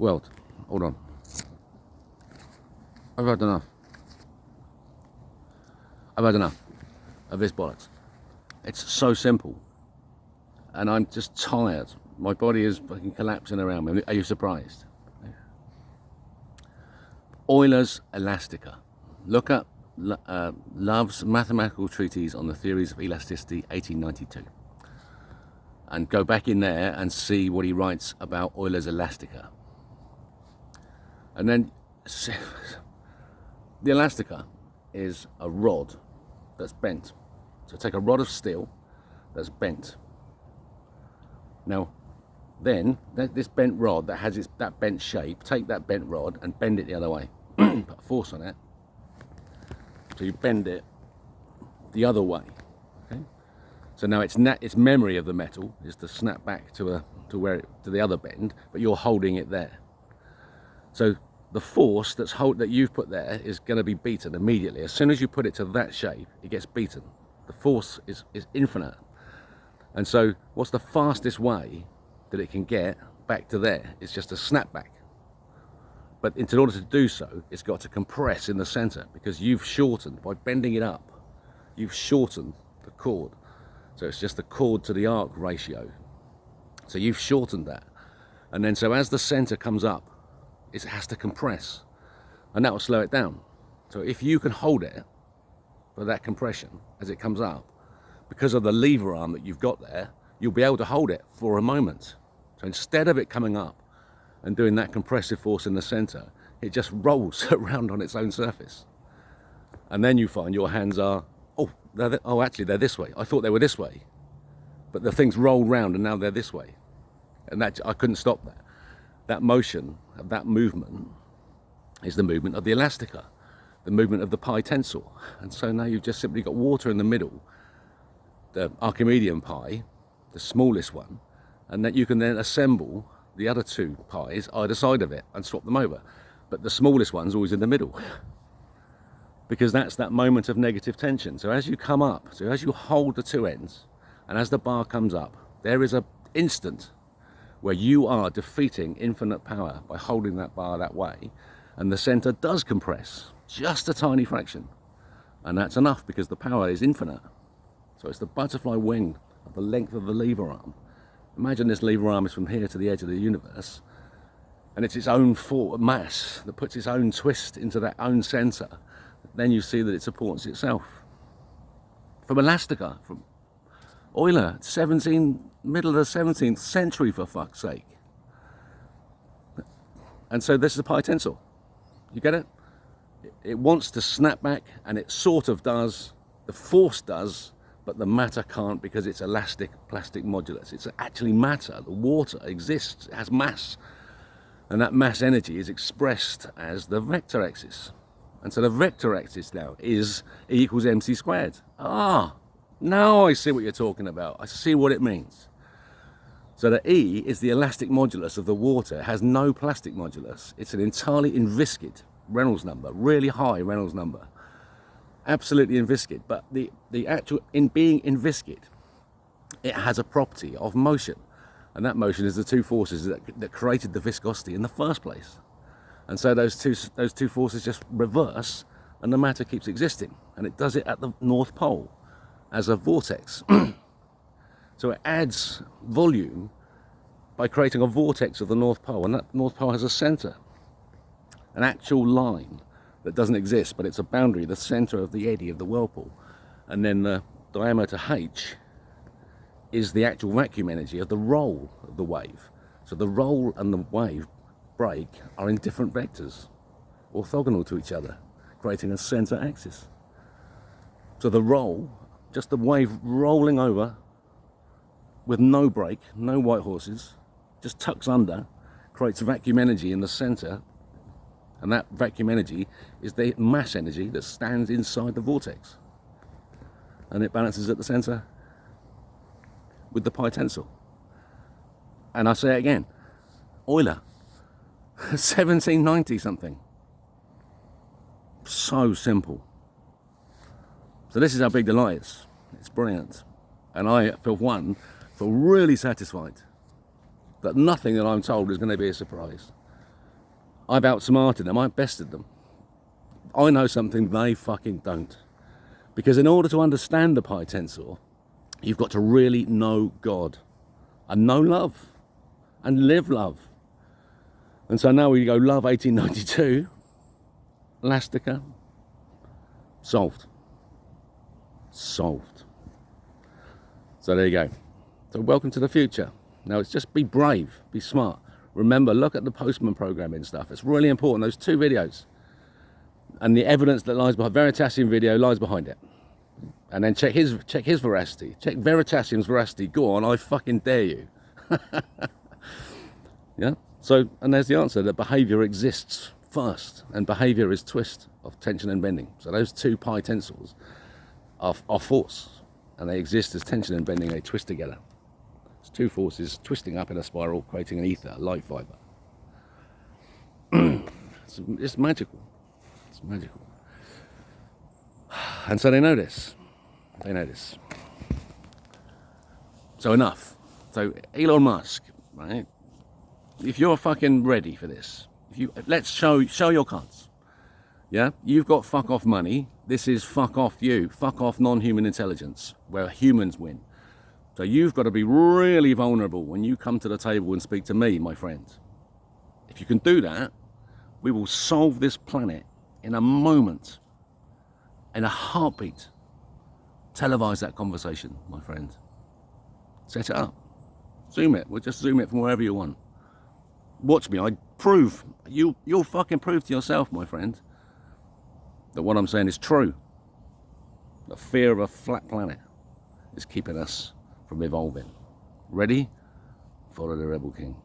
world. Hold on. I've had enough. I've had enough of this bollocks. It's so simple. And I'm just tired. My body is fucking collapsing around me. Are you surprised? Euler's Elastica. Look up Love's mathematical treatise on the theories of elasticity, 1892. And go back in there and see what he writes about Euler's Elastica. And then, the Elastica is a rod that's bent. So take a rod of steel that's bent. Now, then, this bent rod that has that bent shape, take that bent rod and bend it the other way. Put a force on it. So you bend it the other way. Okay? So now its memory of the metal is to snap back to the other bend, but you're holding it there. So the force that you've put there is going to be beaten immediately. As soon as you put it to that shape, it gets beaten. The force is infinite. And so what's the fastest way that it can get back to there? It's just a snapback. But in order to do so, it's got to compress in the center, because you've shortened, by bending it up, you've shortened the chord. So it's just the chord to the arc ratio. So you've shortened that. And then so as the center comes up, it has to compress. And that will slow it down. So if you can hold it for that compression as it comes up, because of the lever arm that you've got there, you'll be able to hold it for a moment. So instead of it coming up and doing that compressive force in the center, it just rolls around on its own surface. And then you find your hands are, actually they're this way. I thought they were this way. But the things rolled round and now they're this way. And that, I couldn't stop that. That motion, of that movement, is the movement of the Elastica, the movement of the pi tensor. And so now you've just simply got water in the middle, the Archimedean pi, the smallest one, and that you can then assemble the other two pies either side of it and swap them over. But the smallest one's always in the middle, because that's that moment of negative tension. So as you come up, so as you hold the two ends, and as the bar comes up, there is an instant where you are defeating infinite power by holding that bar that way, and the center does compress just a tiny fraction, and that's enough because the power is infinite. So it's the butterfly wing of the length of the lever arm. Imagine this lever arm is from here to the edge of the universe, and it's its own mass that puts its own twist into that own center. Then you see that it supports itself. From Elastica, from Euler, middle of the 17th century, for fuck's sake. And so this is a pi tensor. You get it? It wants to snap back, and it sort of does. The force does, but the matter can't, because it's elastic plastic modulus. It's actually matter. The water exists, it has mass. And that mass energy is expressed as the vector axis. And so the vector axis now is E equals mc squared. Now I see what you're talking about. I see what it means. So the E is the elastic modulus of the water. It has no plastic modulus. It's an entirely inviscid Reynolds number, really high Reynolds number. Absolutely inviscid. But the actual, in being inviscid, it has a property of motion. And that motion is the two forces that created the viscosity in the first place. And so those two forces just reverse, and the matter keeps existing. And it does it at the North Pole as a vortex. So it adds volume by creating a vortex of the North Pole, and that North Pole has a center, an actual line that doesn't exist, but it's a boundary, the center of the eddy of the whirlpool. And then the diameter h is the actual vacuum energy of the roll of the wave. So the roll and the wave break are in different vectors, orthogonal to each other, creating a center axis. So the roll, just the wave rolling over with no break, no white horses, just tucks under, creates vacuum energy in the center, and that vacuum energy is the mass energy that stands inside the vortex. And it balances at the center with the pi tensor. And I say it again, Euler, 1790 something. So simple. So this is how big the lie is. It's brilliant. And I, for one, feel really satisfied that nothing that I'm told is going to be a surprise. I've outsmarted them, I've bested them. I know something they fucking don't. Because in order to understand the pi tensor, you've got to really know God and know love and live love. And so now we go love 1892, Elastica, solved. Solved. So there you go. So welcome to the future. Now it's just be brave, be smart. Remember, look at the postman programming stuff. It's really important. Those 2 videos and the evidence that lies behind Veritasium video lies behind it. And then check his veracity. Check Veritasium's veracity. Go on, I fucking dare you. Yeah. So, and there's the answer, that behaviour exists first, and behaviour is twist of tension and bending. So those 2 pi tensors are force, and they exist as tension and bending. They twist together. It's 2 forces twisting up in a spiral, creating an ether, a light fibre. It's magical. It's magical. And so they know this. They know this. So enough. So Elon Musk, right? If you're fucking ready for this, let's show your cards. Yeah, you've got fuck off money. This is fuck off you. Fuck off non-human intelligence, where humans win. So you've got to be really vulnerable when you come to the table and speak to me, my friend. If you can do that, we will solve this planet in a moment, in a heartbeat. Televise that conversation, my friend. Set it up. Zoom it. We'll just zoom it from wherever you want. Watch me. I prove. You'll fucking prove to yourself, my friend, that what I'm saying is true. The fear of a flat planet is keeping us from evolving. Ready? Follow the Rebel King.